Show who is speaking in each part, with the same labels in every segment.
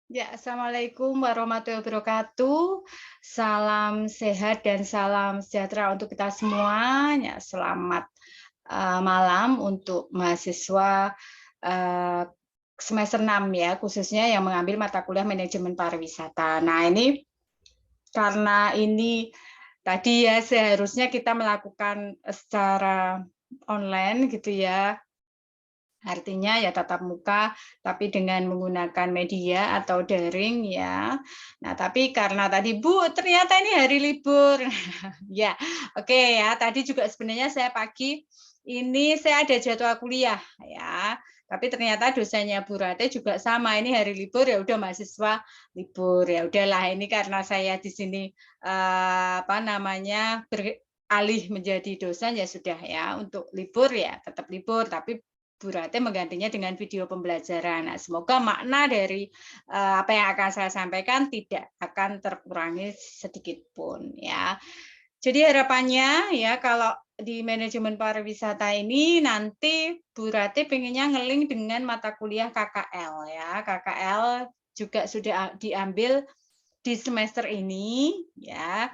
Speaker 1: Ya, Assalamualaikum warahmatullahi wabarakatuh. Salam sehat dan salam sejahtera untuk kita semua. Ya, selamat malam untuk mahasiswa semester 6 ya, khususnya yang mengambil mata kuliah manajemen pariwisata. Nah, ini karena ini tadi ya seharusnya kita melakukan secara online gitu ya. Artinya ya tatap muka, tapi dengan menggunakan media atau daring ya. Nah, tapi karena tadi, "Bu, ternyata ini hari libur." Ya, oke ya. Tadi juga sebenarnya saya pagi ini saya ada jadwal kuliah ya. Tapi ternyata dosennya Bu Rate juga sama, ini hari libur ya udah mahasiswa libur. Ya udahlah ini karena saya di sini apa namanya beralih menjadi dosen ya sudah ya untuk libur ya tetap libur tapi Bu Rate menggantinya dengan video pembelajaran. Nah, semoga makna dari apa yang akan saya sampaikan tidak akan terkurangi sedikit pun ya. Jadi harapannya ya kalau di manajemen pariwisata ini nanti Bu Rate pengennya ngeling dengan mata kuliah KKL ya. KKL juga sudah diambil di semester ini ya.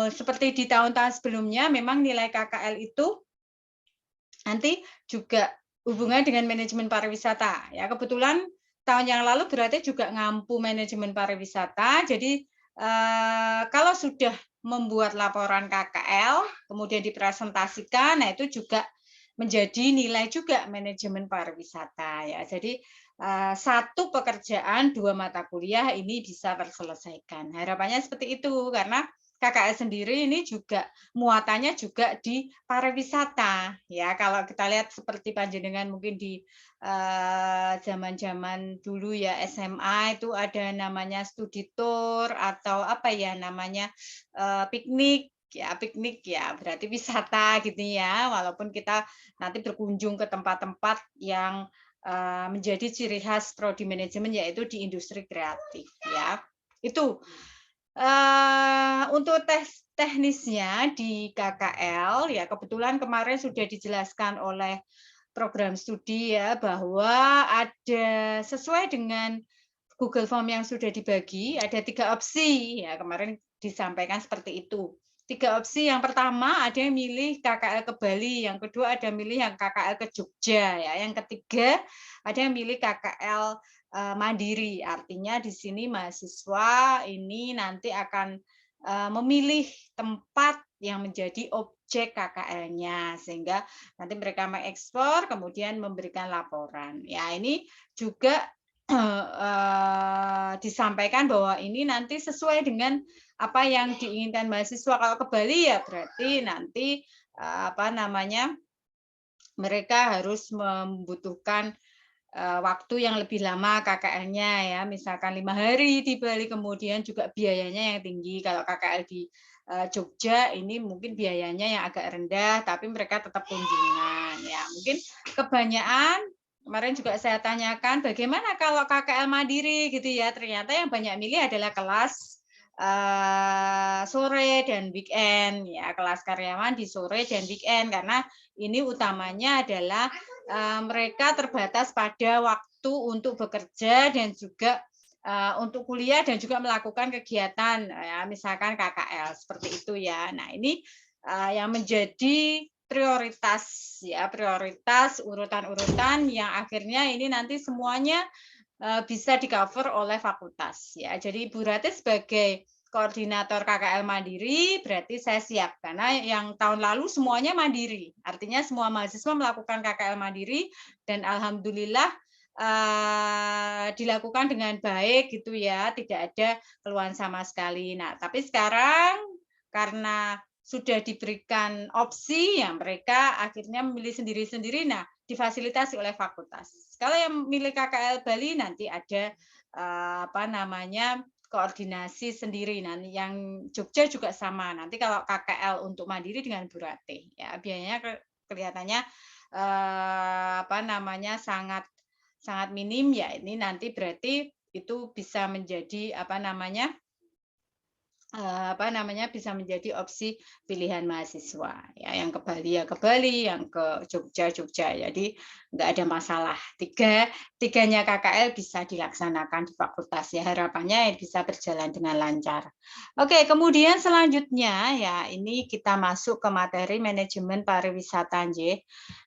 Speaker 1: Seperti di tahun-tahun sebelumnya memang nilai KKL itu nanti juga hubungan dengan manajemen pariwisata ya. Kebetulan tahun yang lalu berarti juga ngampu manajemen pariwisata. Jadi kalau sudah membuat laporan KKL kemudian dipresentasikan, nah itu juga menjadi nilai juga manajemen pariwisata ya. Jadi satu pekerjaan dua mata kuliah ini bisa terselesaikan. Harapannya seperti itu karena KKL sendiri ini juga muatannya juga di pariwisata ya. Kalau kita lihat seperti panjenengan mungkin di zaman-zaman dulu ya SMA itu ada namanya studi tour atau apa ya namanya piknik ya berarti wisata gitu ya. Walaupun kita nanti berkunjung ke tempat-tempat yang menjadi ciri khas prodi manajemen yaitu di industri kreatif ya. Itu untuk teknisnya di KKL ya kebetulan kemarin sudah dijelaskan oleh program studi ya bahwa ada sesuai dengan Google Form yang sudah dibagi ada 3 opsi ya kemarin disampaikan seperti itu. 3 opsi yang pertama ada yang milih KKL ke Bali, yang kedua ada milih yang KKL ke Jogja ya, yang ketiga ada yang milih KKL mandiri. Artinya di sini mahasiswa ini nanti akan memilih tempat yang menjadi objek KKL-nya sehingga nanti mereka mengekspor kemudian memberikan laporan. Ya, ini juga disampaikan bahwa ini nanti sesuai dengan apa yang diinginkan mahasiswa. Kalau ke Bali ya berarti nanti apa namanya mereka harus membutuhkan waktu yang lebih lama KKL-nya ya, misalkan 5 hari di Bali, kemudian juga biayanya yang tinggi. Kalau KKL di Jogja ini mungkin biayanya yang agak rendah, tapi mereka tetap kunjungan ya. Mungkin kebanyakan kemarin juga saya tanyakan bagaimana kalau KKL mandiri gitu ya. Ternyata yang banyak milih adalah kelas sore dan weekend ya, kelas karyawan di sore dan weekend karena ini utamanya adalah mereka terbatas pada waktu untuk bekerja dan juga untuk kuliah dan juga melakukan kegiatan ya misalkan KKL seperti itu ya. Nah, ini yang menjadi prioritas ya, prioritas urutan-urutan yang akhirnya ini nanti semuanya bisa di-cover oleh fakultas ya. Jadi Ibu Rati sebagai koordinator KKL mandiri berarti saya siap karena yang tahun lalu semuanya mandiri. Artinya semua mahasiswa melakukan KKL mandiri dan alhamdulillah dilakukan dengan baik gitu ya, tidak ada keluhan sama sekali. Nah, tapi sekarang karena sudah diberikan opsi ya mereka akhirnya memilih sendiri-sendiri. Nah, difasilitasi oleh fakultas. Kalau yang milik KKL Bali nanti ada apa namanya koordinasi sendiri. Nanti yang Jogja juga sama. Nanti kalau KKL untuk mandiri dengan Bu Ratih, ya biayanya kelihatannya apa namanya sangat sangat minim ya. Ini nanti berarti itu bisa menjadi apa namanya bisa menjadi opsi pilihan mahasiswa. Ya, yang ke Bali ya ke Bali, yang ke Jogja Jogja. Jadi nggak ada masalah. Tiganya KKL bisa dilaksanakan di fakultas ya. Harapannya bisa berjalan dengan lancar. Oke, kemudian selanjutnya ya ini kita masuk ke materi manajemen pariwisata, nggih.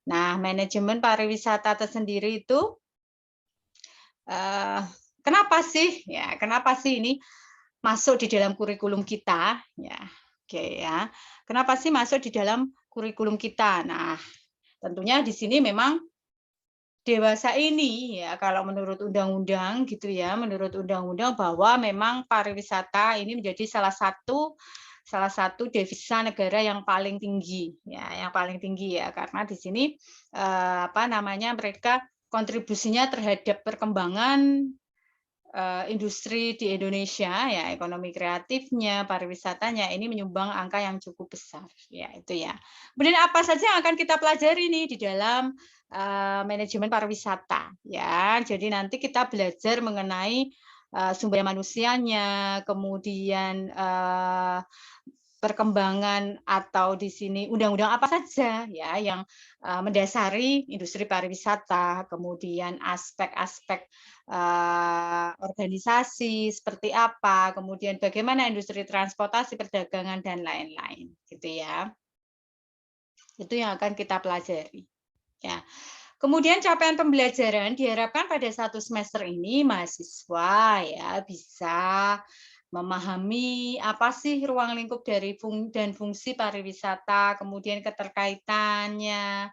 Speaker 1: Nah, manajemen pariwisata tersendiri itu kenapa sih? Ya, kenapa sih ini masuk di dalam kurikulum kita, ya. Oke ya. Kenapa sih masuk di dalam kurikulum kita? Nah, tentunya di sini memang dewasa ini ya kalau menurut undang-undang gitu ya, menurut undang-undang bahwa memang pariwisata ini menjadi salah satu devisa negara yang paling tinggi ya, yang paling tinggi ya karena di sini mereka kontribusinya terhadap perkembangan industri di Indonesia ya ekonomi kreatifnya, pariwisatanya ini menyumbang angka yang cukup besar ya itu ya. Kemudian apa saja yang akan kita pelajari nih di dalam manajemen pariwisata ya. Jadi nanti kita belajar mengenai sumber manusianya, kemudian perkembangan atau di sini undang-undang apa saja ya yang mendasari industri pariwisata, kemudian aspek-aspek organisasi seperti apa, kemudian bagaimana industri transportasi, perdagangan dan lain-lain, gitu ya. Itu yang akan kita pelajari. Ya. Kemudian capaian pembelajaran diharapkan pada satu semester ini mahasiswa ya bisa memahami apa sih ruang lingkup dari fungsi pariwisata, kemudian keterkaitannya,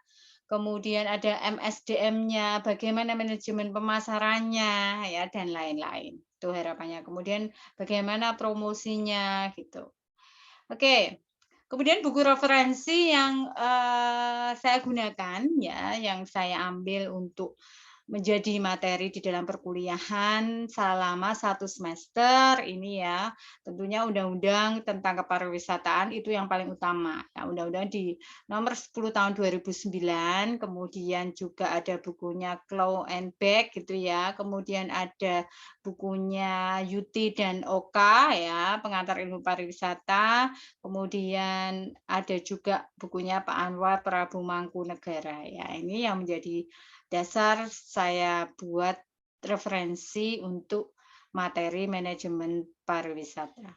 Speaker 1: kemudian ada MSDM-nya, bagaimana manajemen pemasarannya, ya dan lain-lain. Itu harapannya. Kemudian bagaimana promosinya gitu. Oke. Kemudian buku referensi yang saya gunakan ya, yang saya ambil untuk menjadi materi di dalam perkuliahan selama 1 semester ini ya, tentunya undang-undang tentang kepariwisataan itu yang paling utama. Ya, undang-undang di nomor 10 tahun 2009, kemudian juga ada bukunya Claw and Beck gitu ya, kemudian ada bukunya Yuti dan Oka ya, pengantar ilmu pariwisata, kemudian ada juga bukunya Pak Anwar Prabu Mangkunegara ya. Ini yang menjadi dasar saya buat referensi untuk materi manajemen pariwisata.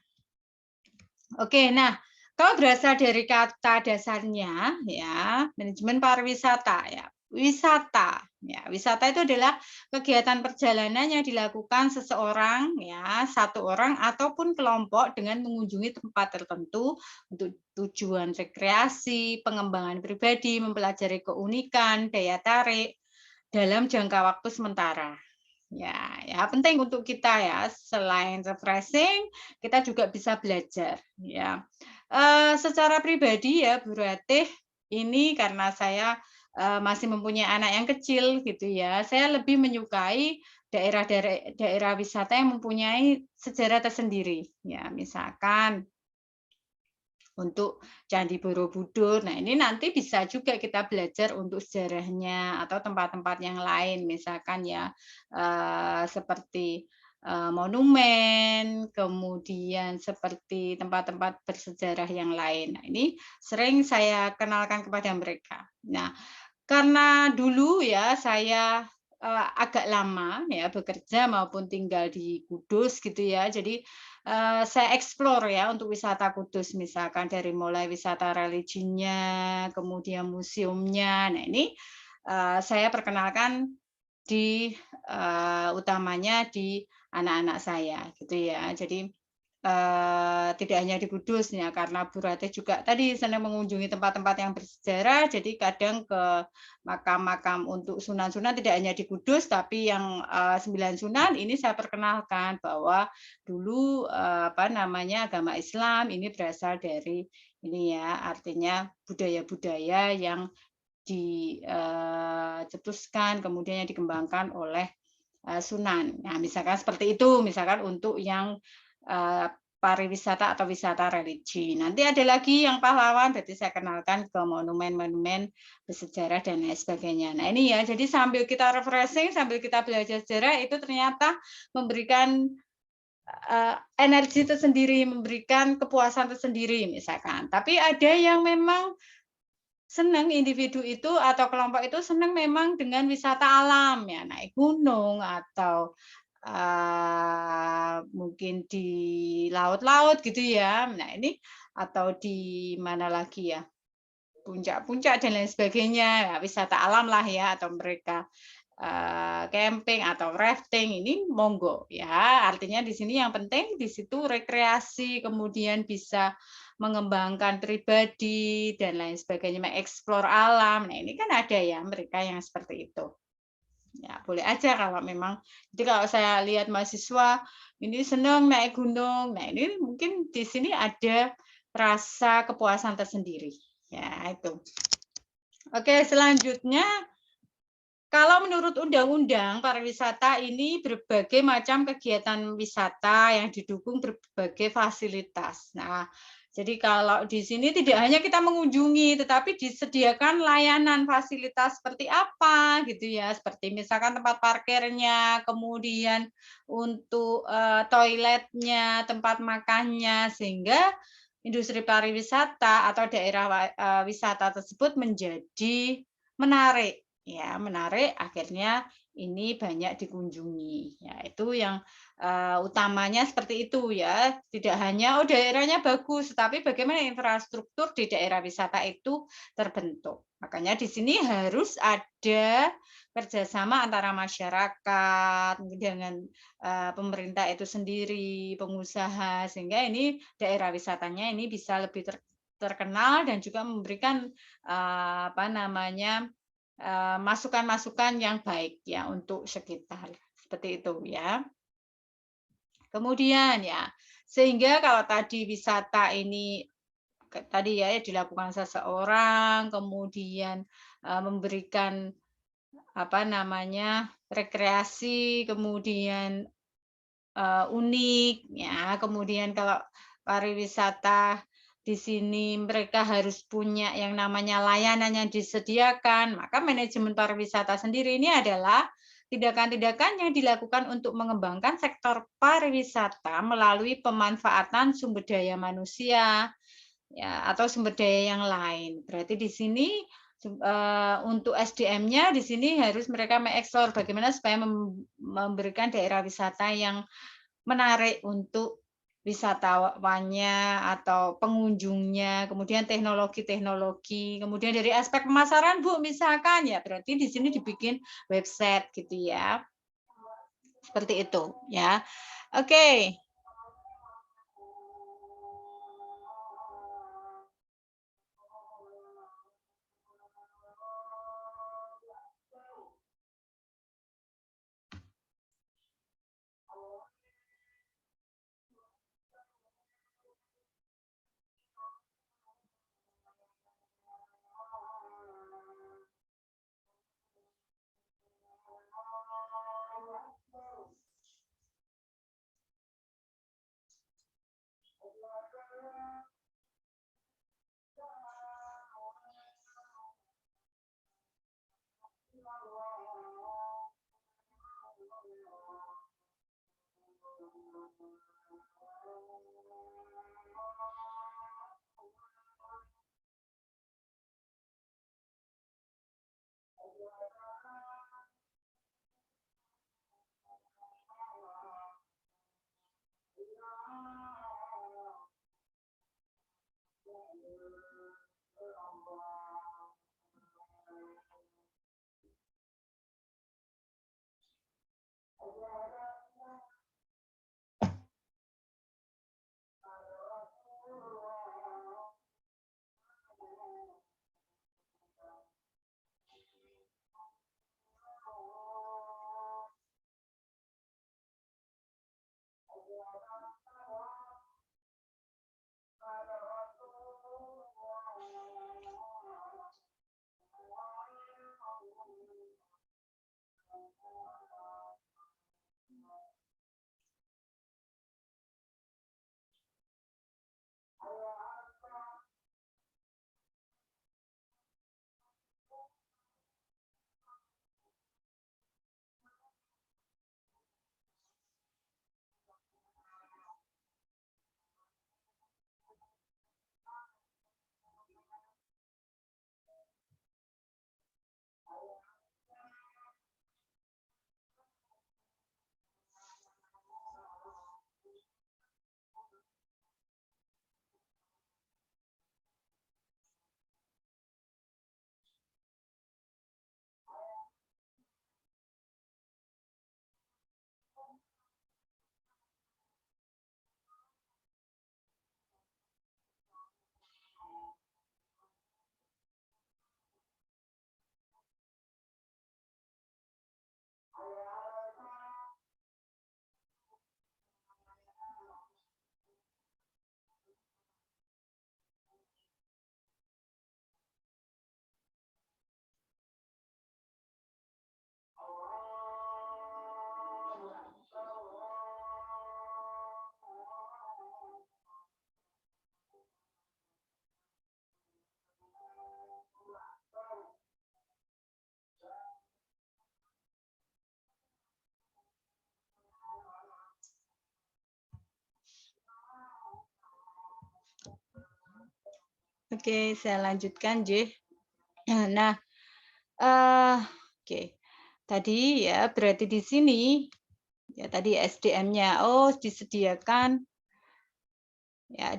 Speaker 1: Oke, nah kalau berasal dari kata dasarnya ya, manajemen pariwisata ya. Wisata ya, wisata itu adalah kegiatan perjalanan yang dilakukan seseorang ya, satu orang ataupun kelompok dengan mengunjungi tempat tertentu untuk tujuan rekreasi, pengembangan pribadi, mempelajari keunikan, daya tarik dalam jangka waktu sementara. Ya penting untuk kita ya, selain refreshing, kita juga bisa belajar ya. Secara pribadi ya Bu Ratih, ini karena saya masih mempunyai anak yang kecil gitu ya, saya lebih menyukai daerah wisata yang mempunyai sejarah tersendiri. Ya, misalkan untuk Candi Borobudur. Nah, ini nanti bisa juga kita belajar untuk sejarahnya atau tempat-tempat yang lain, misalkan ya seperti monumen, kemudian seperti tempat-tempat bersejarah yang lain. Nah, ini sering saya kenalkan kepada mereka. Nah, karena dulu ya saya agak lama ya bekerja maupun tinggal di Kudus gitu ya. Jadi saya explore ya untuk wisata Kudus, misalkan dari mulai wisata religinya, kemudian museumnya. Nah ini saya perkenalkan di utamanya di anak-anak saya gitu ya. Jadi tidak hanya di Kudus ya, karena Bu Ratih juga tadi senang mengunjungi tempat-tempat yang bersejarah, jadi kadang ke makam-makam untuk sunan-sunan tidak hanya di Kudus, tapi yang 9 sunan ini saya perkenalkan bahwa dulu agama Islam ini berasal dari ini ya, artinya budaya-budaya yang dicetuskan kemudian yang dikembangkan oleh Sunan. Nah, misalkan seperti itu, misalkan untuk yang pariwisata atau wisata religi. Nanti ada lagi yang pahlawan, berarti saya kenalkan ke monumen-monumen bersejarah dan lain sebagainya. Nah ini ya, jadi sambil kita refreshing, sambil kita belajar sejarah, itu ternyata memberikan energi tersendiri, memberikan kepuasan tersendiri misalkan. Tapi ada yang memang senang individu itu atau kelompok itu senang memang dengan wisata alam ya, naik gunung atau mungkin di laut-laut gitu ya. Nah ini atau di mana lagi ya, puncak-puncak dan lain sebagainya, ya, wisata alam lah ya, atau mereka camping atau rafting ini monggo ya. Artinya di sini yang penting di situ rekreasi, kemudian bisa mengembangkan pribadi dan lain sebagainya, mengeksplor alam. Nah, ini kan ada ya mereka yang seperti itu. Ya, boleh aja kalau memang. Jadi kalau saya lihat mahasiswa ini senang naik gunung. Nah, ini mungkin di sini ada rasa kepuasan tersendiri. Ya, itu. Oke, selanjutnya kalau menurut undang-undang pariwisata ini berbagai macam kegiatan wisata yang didukung berbagai fasilitas. Nah, jadi kalau di sini tidak hanya kita mengunjungi, tetapi disediakan layanan fasilitas seperti apa gitu ya, seperti misalkan tempat parkirnya, kemudian untuk toiletnya, tempat makannya, sehingga industri pariwisata atau daerah wisata tersebut menjadi menarik. Ya, menarik, akhirnya ini banyak dikunjungi. Ya, itu yang utamanya seperti itu ya. Tidak hanya daerahnya bagus, tapi bagaimana infrastruktur di daerah wisata itu terbentuk. Makanya di sini harus ada kerjasama antara masyarakat dengan pemerintah itu sendiri, pengusaha, sehingga ini daerah wisatanya ini bisa lebih terkenal dan juga memberikan apa namanya masukan-masukan yang baik ya untuk sekitar, seperti itu ya. Kemudian ya, sehingga kalau tadi wisata ini tadi ya dilakukan seseorang, kemudian memberikan apa namanya rekreasi, kemudian unik ya, kemudian kalau pariwisata di sini mereka harus punya yang namanya layanan yang disediakan, maka manajemen pariwisata sendiri ini adalah tindakan-tindakan yang dilakukan untuk mengembangkan sektor pariwisata melalui pemanfaatan sumber daya manusia ya atau sumber daya yang lain. Berarti di sini untuk SDM-nya di sini harus mereka mengeksplor bagaimana supaya memberikan daerah wisata yang menarik untuk wisatawannya atau pengunjungnya, kemudian teknologi-teknologi, kemudian dari aspek pemasaran Bu misalkan ya berarti di sini dibikin website gitu ya. Seperti itu ya. Oke. Oke, saya lanjutkan, J. Nah, oke. Tadi ya berarti di sini ya tadi SDM-nya,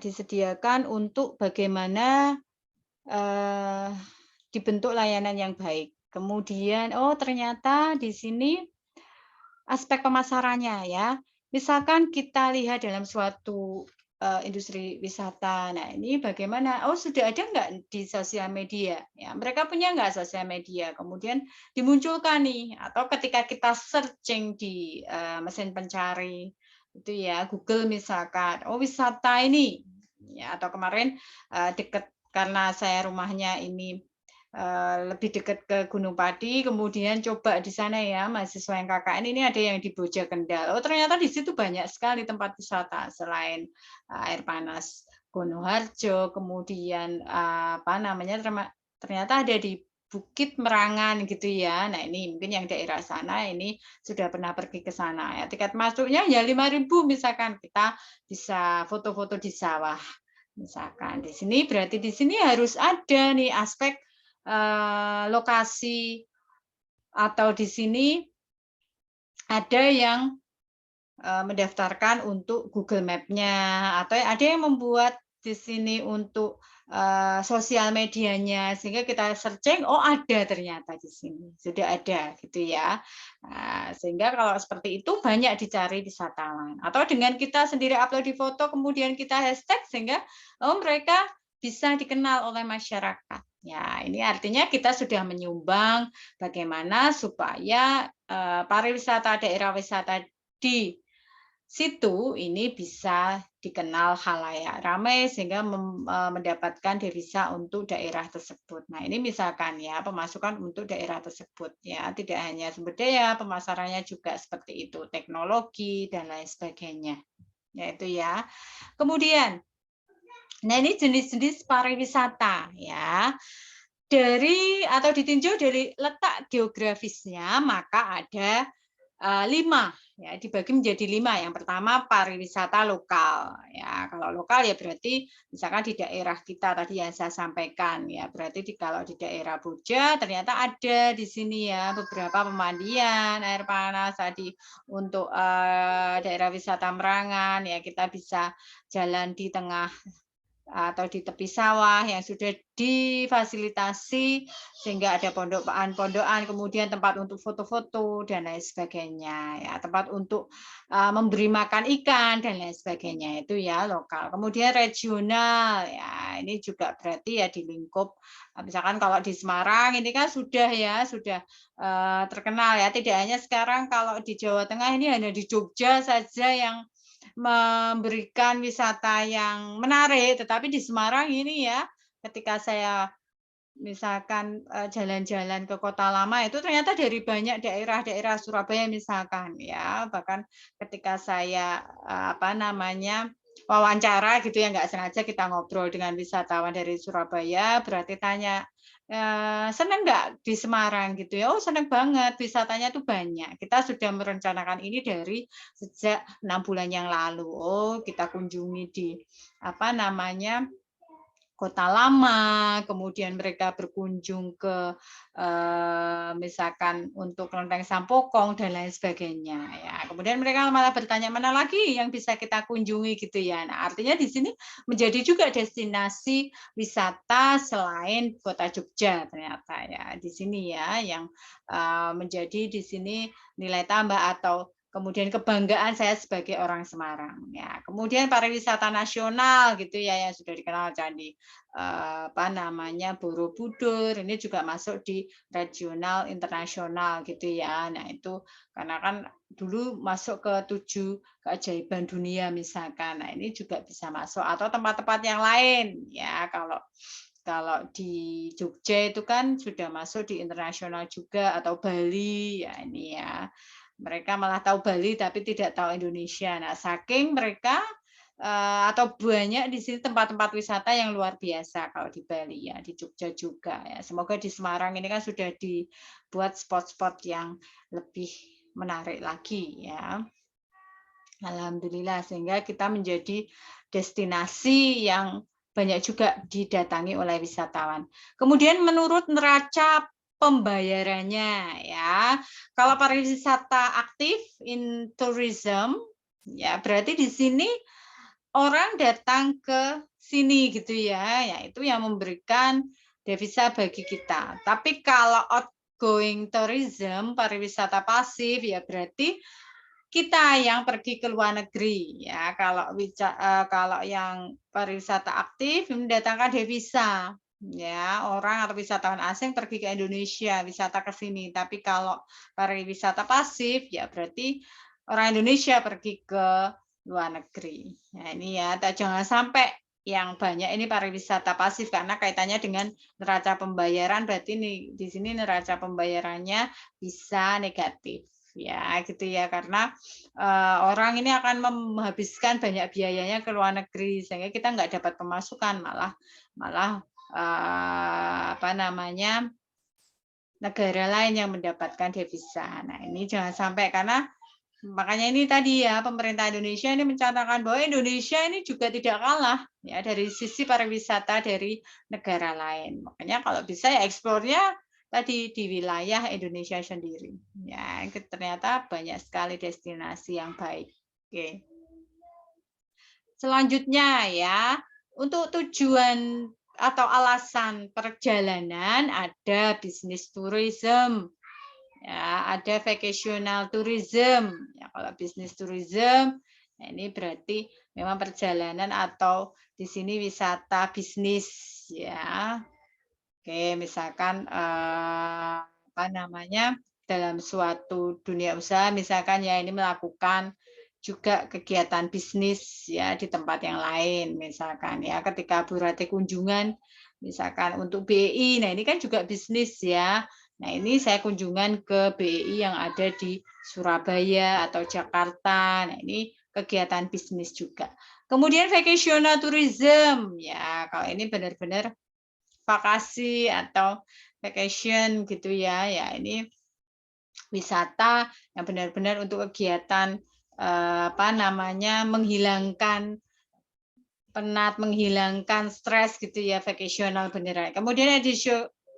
Speaker 1: disediakan untuk bagaimana eh, dibentuk layanan yang baik. Kemudian, ternyata di sini aspek pemasarannya ya. Misalkan kita lihat dalam suatu industri wisata. Nah, ini bagaimana? Sudah ada nggak di sosial media? Ya, mereka punya nggak sosial media? Kemudian dimunculkan nih, atau ketika kita searching di mesin pencari itu ya Google misalkan, wisata ini, ya atau kemarin dekat karena saya rumahnya ini lebih dekat ke Gunung Pati, kemudian coba di sana ya mahasiswa yang KKN ini ada yang di Boja Kendal. Ternyata di situ banyak sekali tempat wisata selain air panas Gunung Harjo, kemudian ternyata ada di Bukit Merangan gitu ya. Nah, ini mungkin yang daerah sana ini sudah pernah pergi ke sana ya. Tiket masuknya ya 5.000 misalkan kita bisa foto-foto di sawah. Misalkan di sini berarti di sini harus ada nih aspek lokasi atau di sini ada yang mendaftarkan untuk Google Map-nya atau ada yang membuat di sini untuk sosial medianya sehingga kita searching ada ternyata di sini sudah ada gitu ya. Sehingga kalau seperti itu banyak dicari wisatawan atau dengan kita sendiri upload di foto kemudian kita hashtag sehingga mereka bisa dikenal oleh masyarakat. Ya, ini artinya kita sudah menyumbang bagaimana supaya pariwisata daerah wisata di situ ini bisa dikenal khalayak ramai sehingga mendapatkan devisa untuk daerah tersebut. Nah, ini misalkan ya pemasukan untuk daerah tersebut ya, tidak hanya sumber daya, pemasarannya juga seperti itu, teknologi dan lain sebagainya. Ya itu ya. Kemudian nah ini jenis-jenis pariwisata ya. Dari atau ditinjau dari letak geografisnya maka ada 5 ya dibagi menjadi 5. Yang pertama pariwisata lokal ya. Kalau lokal ya berarti misalkan di daerah kita tadi yang saya sampaikan ya berarti kalau di daerah Boja ternyata ada di sini ya beberapa pemandian air panas tadi untuk daerah wisata Merangan ya kita bisa jalan di tengah atau di tepi sawah yang sudah difasilitasi sehingga ada pondokan-pondokan, kemudian tempat untuk foto-foto dan lain sebagainya, ya tempat untuk memberi makan ikan dan lain sebagainya itu ya lokal. Kemudian regional, ya ini juga berarti ya di lingkup, misalkan kalau di Semarang ini kan sudah terkenal ya. Tidak hanya sekarang kalau di Jawa Tengah ini hanya di Jogja saja yang memberikan wisata yang menarik, tetapi di Semarang ini ya, ketika saya misalkan jalan-jalan ke Kota Lama itu ternyata dari banyak daerah-daerah Surabaya misalkan ya, bahkan ketika saya wawancara gitu ya nggak sengaja kita ngobrol dengan wisatawan dari Surabaya, berarti tanya senang nggak di Semarang gitu ya? Senang banget, wisatanya tuh banyak. Kita sudah merencanakan ini dari sejak 6 bulan yang lalu. Kita kunjungi di Kota Lama, kemudian mereka berkunjung ke misalkan untuk Kelenteng Sampokong dan lain sebagainya ya. Kemudian mereka malah bertanya mana lagi yang bisa kita kunjungi gitu ya. Nah, artinya di sini menjadi juga destinasi wisata selain Kota Jogja ternyata ya. Di sini ya yang menjadi di sini nilai tambah atau kemudian kebanggaan saya sebagai orang Semarang ya. Kemudian pariwisata nasional gitu ya yang sudah dikenal Candi Borobudur ini juga masuk di regional internasional gitu ya. Nah, itu karena kan dulu masuk ke 7 keajaiban dunia misalkan. Nah, ini juga bisa masuk atau tempat-tempat yang lain ya kalau kalau di Jogja itu kan sudah masuk di internasional juga atau Bali ya ini ya. Mereka malah tahu Bali tapi tidak tahu Indonesia. Nah, saking mereka atau banyak di sini tempat-tempat wisata yang luar biasa kalau di Bali ya, di Jogja juga ya. Semoga di Semarang ini kan sudah dibuat spot-spot yang lebih menarik lagi ya. Alhamdulillah, sehingga kita menjadi destinasi yang banyak juga didatangi oleh wisatawan. Kemudian menurut neraca pembayarannya ya, kalau pariwisata aktif in tourism ya berarti di sini orang datang ke sini gitu ya, yaitu yang memberikan devisa bagi kita. Tapi kalau outgoing tourism, pariwisata pasif ya berarti kita yang pergi ke luar negeri ya. Kalau yang pariwisata aktif mendatangkan devisa ya, orang atau wisatawan asing pergi ke Indonesia, wisata ke sini. Tapi kalau pariwisata pasif ya berarti orang Indonesia pergi ke luar negeri. Nah, ini ya, jangan sampai yang banyak ini pariwisata pasif karena kaitannya dengan neraca pembayaran, berarti ini di sini neraca pembayarannya bisa negatif ya gitu ya, karena orang ini akan menghabiskan banyak biayanya ke luar negeri sehingga kita nggak dapat pemasukan, malah malah apa namanya negara lain yang mendapatkan devisa. Nah, ini jangan sampai, karena makanya ini tadi ya, pemerintah Indonesia ini mencanangkan bahwa Indonesia ini juga tidak kalah ya dari sisi pariwisata dari negara lain. Makanya kalau bisa ya ekspornya tadi di wilayah Indonesia sendiri. Ya, ternyata banyak sekali destinasi yang baik. Oke. Selanjutnya ya, untuk tujuan atau alasan perjalanan ada bisnis tourism. Ya, ada vacational tourism. Ya, kalau bisnis tourism, nah ini berarti memang perjalanan atau di sini wisata bisnis ya. Oke, misalkan apa namanya, dalam suatu dunia usaha misalkan ya ini melakukan juga kegiatan bisnis ya di tempat yang lain misalkan ya, ketika Burate kunjungan misalkan untuk BI, nah ini kan juga bisnis ya. Nah, ini saya kunjungan ke BI yang ada di Surabaya atau Jakarta. Nah, ini kegiatan bisnis juga. Kemudian vacational tourism ya, kalau ini benar-benar vakasi atau vacation gitu ya. Ya, ini wisata yang benar-benar untuk kegiatan apa namanya, menghilangkan penat, menghilangkan stres gitu ya, vacational beneran. Kemudian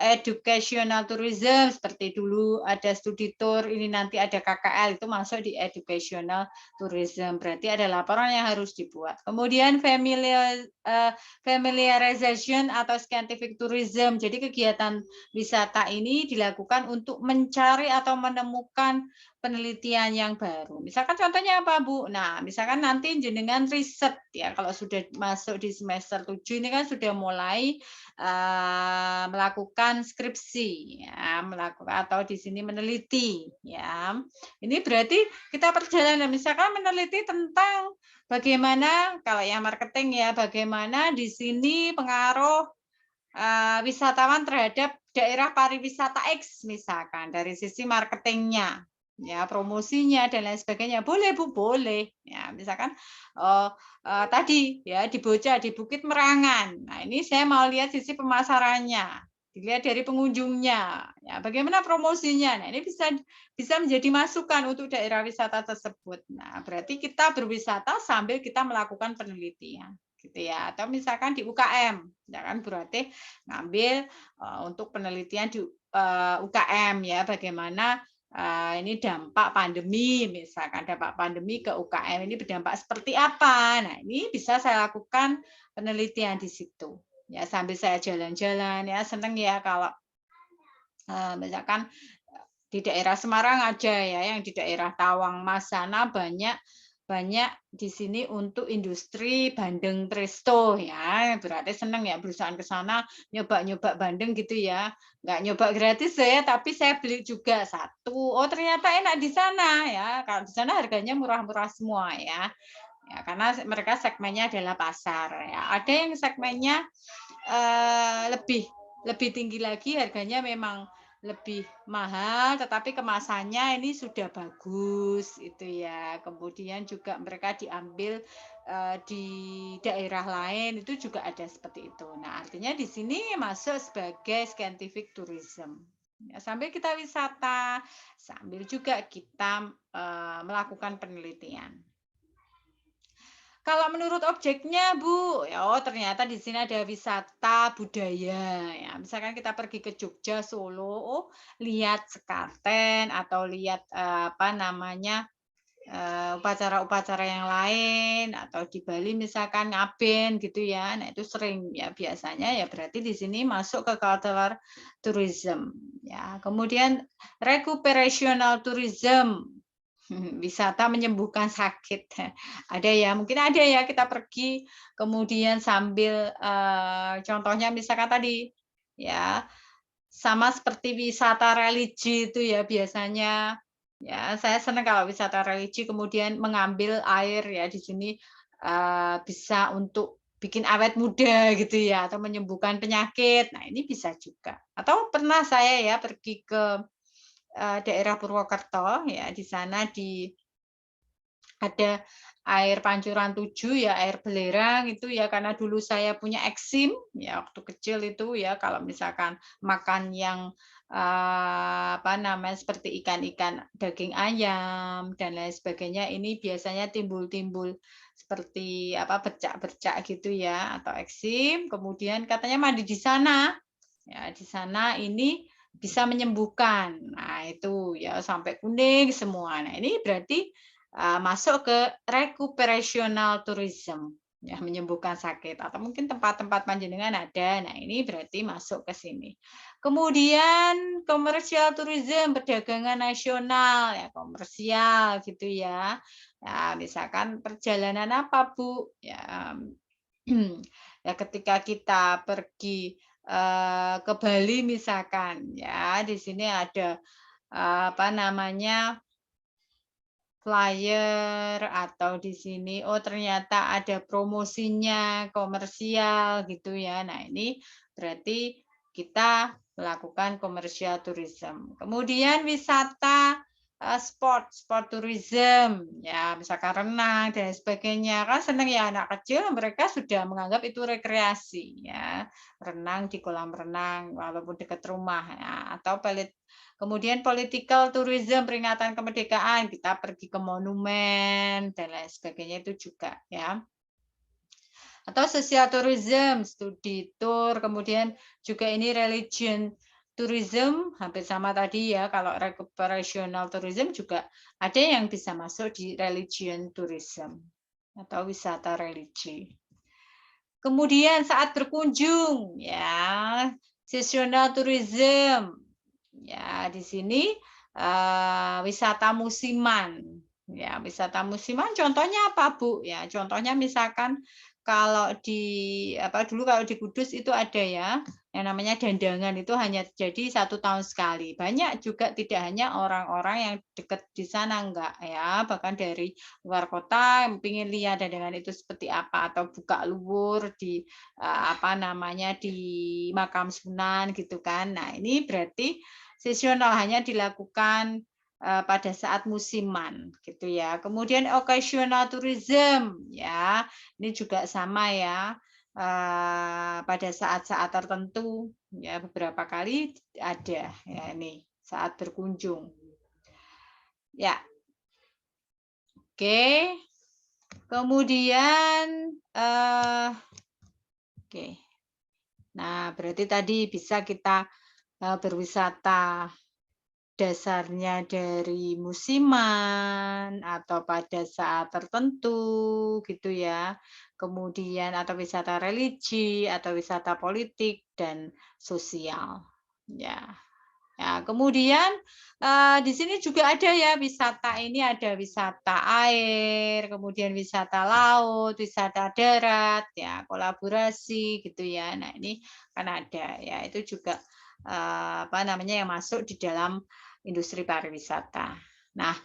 Speaker 1: educational tourism, seperti dulu ada studi tour, ini nanti ada KKL, itu masuk di educational tourism. Berarti ada laporan yang harus dibuat. Kemudian familiarization atau scientific tourism. Jadi kegiatan wisata ini dilakukan untuk mencari atau menemukan penelitian yang baru. Misalkan contohnya apa, Bu? Nah, misalkan nanti jenengan riset ya, kalau sudah masuk di semester 7 ini kan sudah mulai melakukan skripsi ya, melakukan atau di sini meneliti ya. Ini berarti kita perjalanan misalkan meneliti tentang bagaimana kalau yang marketing ya, bagaimana di sini pengaruh wisatawan terhadap daerah pariwisata X misalkan dari sisi marketingnya ya, promosinya dan lain sebagainya. Boleh Bu, boleh. Ya, misalkan tadi ya di Bocah, di Bukit Merangan. Nah, ini saya mau lihat sisi pemasarannya. Dilihat dari pengunjungnya. Ya, bagaimana promosinya. Nah, ini bisa menjadi masukan untuk daerah wisata tersebut. Nah, berarti kita berwisata sambil kita melakukan penelitian gitu ya. Atau misalkan di UKM, ya kan berarti ngambil untuk penelitian di UKM ya, bagaimana ini dampak pandemi, misalkan dampak pandemi ke UKM ini berdampak seperti apa. Nah, ini bisa saya lakukan penelitian di situ. Ya, sambil saya jalan-jalan ya, seneng ya kalau misalkan di daerah Semarang aja ya, yang di daerah Tawang Mas sana banyak di sini untuk industri bandeng presto ya, berarti seneng ya perusahaan ke sana nyoba-nyoba bandeng gitu ya, nggak nyoba gratis ya, tapi saya beli juga satu. Oh ternyata enak di sana ya, kalau di sana harganya murah-murah semua ya. Ya, karena mereka segmennya adalah pasar ya. Ada yang segmennya lebih tinggi lagi harganya, memang lebih mahal, tetapi kemasannya ini sudah bagus itu ya. Kemudian juga mereka diambil di daerah lain itu juga ada seperti itu. Nah, artinya di sini masuk sebagai scientific tourism. Ya, sambil kita wisata, sambil juga kita melakukan penelitian. Kalau menurut objeknya, Bu, ya, oh ternyata di sini ada wisata budaya ya. Misalkan kita pergi ke Jogja, Solo, oh lihat sekaten atau lihat apa namanya upacara-upacara yang lain atau di Bali misalkan ngaben gitu ya. Nah, itu sering ya biasanya ya berarti di sini masuk ke cultural tourism ya. Kemudian recuperational tourism. Wisata menyembuhkan sakit. Ada ya, mungkin ada ya kita pergi kemudian sambil contohnya misalkan tadi ya sama seperti wisata religi itu ya biasanya ya saya senang kalau wisata religi kemudian mengambil air ya di sini bisa untuk bikin awet muda gitu ya atau menyembuhkan penyakit. Nah, ini bisa juga. Atau pernah saya ya pergi ke daerah Purwokerto ya di sana ada air pancuran 7 ya, air belerang itu ya karena dulu saya punya eksim ya waktu kecil itu ya kalau misalkan makan yang apa namanya seperti ikan-ikan daging ayam dan lain sebagainya ini biasanya timbul-timbul seperti apa bercak-bercak gitu ya atau eksim kemudian katanya mandi di sana ya di sana ini bisa menyembuhkan. Nah, itu ya sampai kuning semua. Nah, ini berarti masuk ke recuperational tourism, ya menyembuhkan sakit atau mungkin tempat-tempat panjenengan ada. Nah, ini berarti masuk ke sini. Kemudian commercial tourism, perdagangan nasional ya komersial gitu ya. Ya, misalkan perjalanan apa, Bu? Ya, ya ketika kita pergi ke Bali misalkan ya, di sini ada apa namanya flyer atau di sini, oh ternyata ada promosinya, komersial gitu ya. Nah ini berarti kita melakukan commercial tourism. Kemudian wisata sport tourism, ya misalkan renang dan sebagainya. Kan senang ya anak kecil, mereka sudah menganggap itu rekreasi ya. Renang di kolam renang walaupun dekat rumah ya. Atau kemudian political tourism, peringatan kemerdekaan, kita pergi ke monumen dan lain sebagainya itu juga ya. Atau social tourism, studi tour, kemudian juga ini religion tourism, hampir sama tadi ya, kalau recuperational tourism juga ada yang bisa masuk di religion tourism atau wisata religi. Kemudian saat berkunjung ya, seasonal tourism. Ya, di sini wisata musiman. Ya, wisata musiman contohnya apa, Bu? Ya, contohnya misalkan kalau di apa dulu kalau di Kudus itu ada ya yang namanya dandangan itu hanya terjadi 1 tahun sekali. Banyak juga tidak hanya orang-orang yang dekat di sana enggak ya, bahkan dari luar kota yang ingin lihat dandangan itu seperti apa atau buka luwur di apa namanya di makam Sunan gitu kan. Nah, ini berarti seasonal hanya dilakukan pada saat musiman gitu ya. Kemudian occasional tourism ya. Ini juga sama ya. Pada saat-saat tertentu ya beberapa kali ada ya ini saat berkunjung. Ya. Oke. Kemudian oke. Nah, berarti tadi bisa kita berwisata dasarnya dari musiman atau pada saat tertentu gitu ya. Kemudian atau wisata religi atau wisata politik dan sosial. Ya. Ya, kemudian di sini juga ada ya wisata ini ada wisata air, kemudian wisata laut, wisata darat, ya kolaborasi gitu ya. Nah ini kan ada ya itu juga apa namanya yang masuk di dalam industri pariwisata. Nah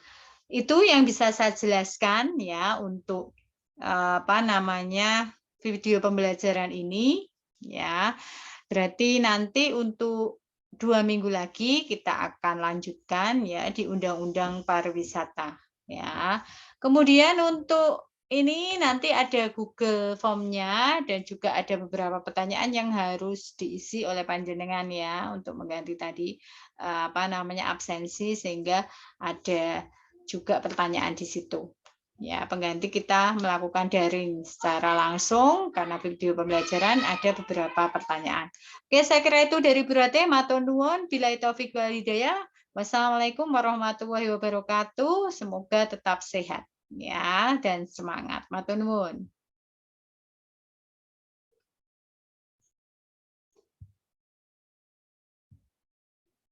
Speaker 1: itu yang bisa saya jelaskan ya untuk apa namanya video pembelajaran ini ya. Berarti nanti untuk 2 minggu lagi kita akan lanjutkan ya di Undang-Undang Pariwisata ya. Kemudian untuk ini nanti ada Google Form-nya dan juga ada beberapa pertanyaan yang harus diisi oleh panjenengan ya untuk mengganti tadi apa namanya absensi sehingga ada juga pertanyaan di situ. Ya, pengganti kita melakukan daring secara langsung karena video pembelajaran ada beberapa pertanyaan. Oke, saya kira itu dari Bu Rate. Matur nuwun, billahi taufik wal hidayah. Wassalamualaikum warahmatullahi wabarakatuh. Semoga tetap sehat ya dan semangat. Matur nuwun.